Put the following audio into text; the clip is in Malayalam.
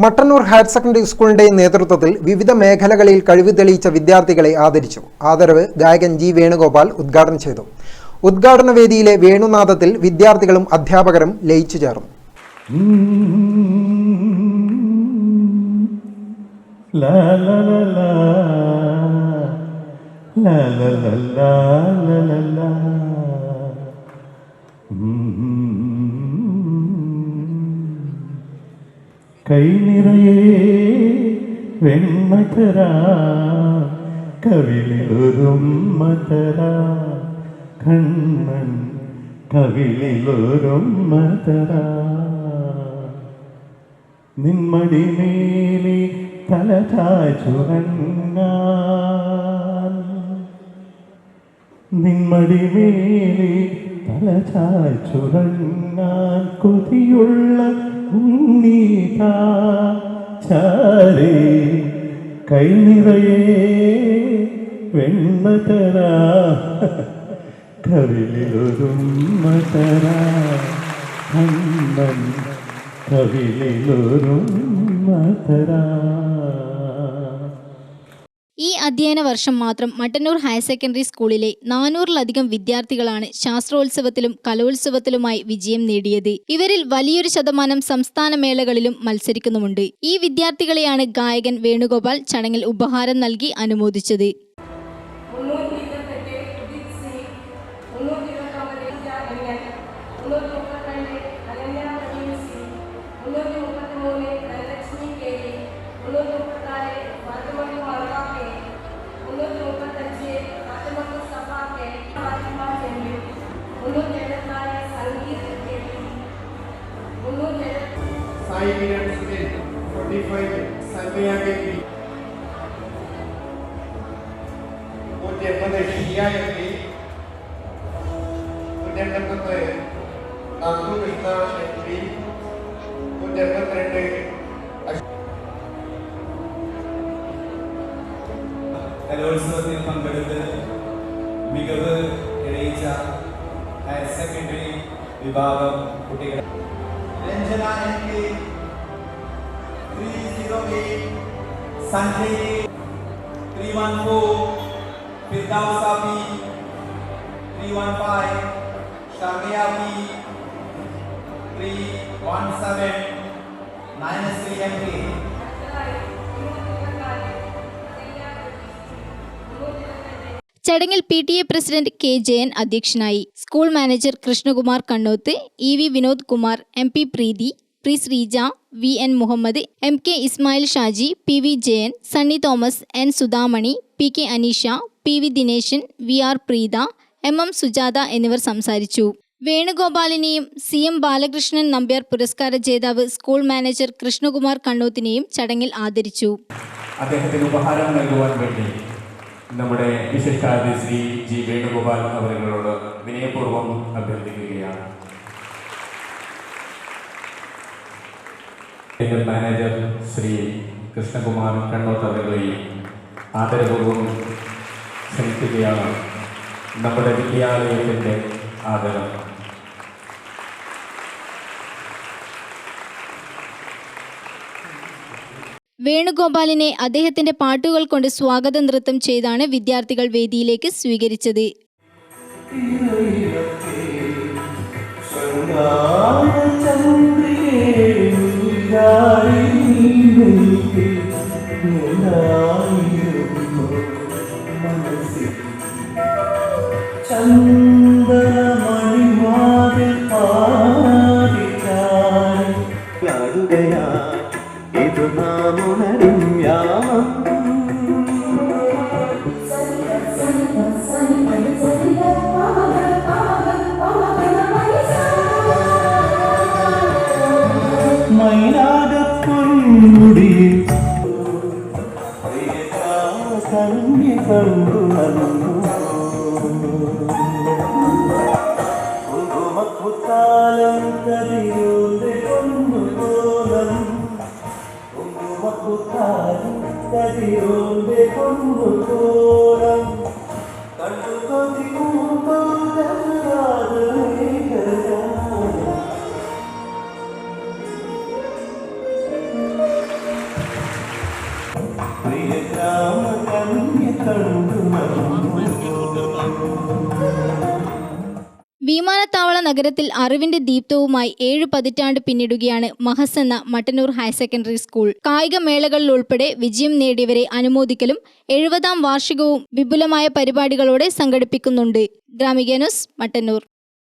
മട്ടന്നൂർ ഹയർ സെക്കൻഡറി സ്കൂളിന്റെ നേതൃത്വത്തിൽ വിവിധ മേഖലകളിൽ കഴിവ് തെളിയിച്ച വിദ്യാർത്ഥികളെ ആദരിച്ചു. ആദരവ് ഗായകൻ ജി വേണുഗോപാൽ ഉദ്ഘാടനം ചെയ്തു. ഉദ്ഘാടന വേദിയിലെ വേണുനാദത്തിൽ വിദ്യാർത്ഥികളും അധ്യാപകരും ലയിച്ചു ചേർന്നു. കൈ നിറയെ വെൺമതര കവിളിലൊരുമ്മതര കണ്ണൻ കവിളിലൊരുമ്മതര നിന്മടിമേലെ തല ചാച്ചുറങ്ങാൻ നിന്മടിമേലെ തല ചാച്ചുറങ്ങാൻ കൊതിയുള്ള ഉണ്ണീതാ ചാരേ കൈ നിറയെ വെൺമതര കവിളിലൊരുമ്മതര കണ്ണൻ കവിളിലൊരുമ്മതര. ഈ അധ്യയന വർഷം മാത്രം മട്ടന്നൂർ ഹയർ സെക്കൻഡറി സ്കൂളിലെ 400-ലധികം വിദ്യാർത്ഥികളാണ് ശാസ്ത്രോത്സവത്തിലും കലോത്സവത്തിലുമായി വിജയം നേടിയത്. ഇവരിൽ വലിയൊരു ശതമാനം സംസ്ഥാന മേളകളിലും മത്സരിക്കുന്നുമുണ്ട്. ഈ വിദ്യാർത്ഥികളെയാണ് ഗായകൻ വേണുഗോപാൽ ചടങ്ങിൽ ഉപഹാരം നൽകി അനുമോദിച്ചത്. കലോത്സവത്തിൽ പങ്കെടുത്ത് മികവ് തെളിയിച്ച ഹയർ സെക്കൻഡറി വിഭാഗം കുട്ടികൾ Ranjana N K. 308, Sanjay 314, Firdausa P 315, Sharmiya P 317, Nayanasree M K. ചടങ്ങിൽ PTA പ്രസിഡന്റ് കെ ജയൻ അധ്യക്ഷനായി. School manager Krishnakumar Kannoth, EV Vinod Kumar, MP Preethi, പ്രി Sreeja, VN Muhammad, MK Ismail Shaji, PV Jayan, Sunny Thomas, N Sudhamani, PK Aneesha, PV Dineshan, VR Preetha, MM Sujatha എന്നിവർ സംസാരിച്ചു. വേണുഗോപാലിനെയും CM ബാലകൃഷ്ണൻ നമ്പ്യാർ പുരസ്കാര ജേതാവ് സ്കൂൾ മാനേജർ കൃഷ്ണകുമാർ കണ്ണോത്തിനെയും ചടങ്ങിൽ ആദരിച്ചു. അദ്ദേഹത്തിന് ഉപഹാരം നൽകുവാൻ വേണ്ടി നമ്മുടെ വിശിഷ്ടാതിഥി ശ്രീ ജി വേണുഗോപാൽ അവരോട് വിനയപൂർവ്വം അഭ്യർത്ഥിക്കുകയാണ്. മാനേജർ ശ്രീ കൃഷ്ണകുമാർ കണ്ണോത്ത് അവരെയും ആദരപൂർവ്വം ക്ഷണിക്കുകയാണ്. നമ്മുടെ വിദ്യാലയത്തിൻ്റെ ആദരം. വേണുഗോപാലിനെ അദ്ദേഹത്തിന്റെ പാട്ടുകൾ കൊണ്ട് സ്വാഗത നൃത്തം ചെയ്താണ് വിദ്യാർത്ഥികൾ വേദിയിലേക്ക് സ്വീകരിച്ചത്. പ്രിയ ഗ്രാമകന്യ കണ്ടു വിമാനത്താവള നഗരത്തിൽ അറിവിന്റെ ദീപ്തവുമായി 7 പതിറ്റാണ്ട് പിന്നിടുകയാണ് മഹസ് എന്ന മട്ടന്നൂർ ഹയർ സെക്കൻഡറി സ്കൂൾ. കായിക മേളകളിൽ ഉൾപ്പെടെ വിജയം നേടിയവരെ അനുമോദിക്കലും 70ാം വാർഷികവും വിപുലമായ പരിപാടികളോടെ സംഘടിപ്പിക്കുന്നുണ്ട്. ഗ്രാമിക ന്യൂസ്, മട്ടന്നൂർ.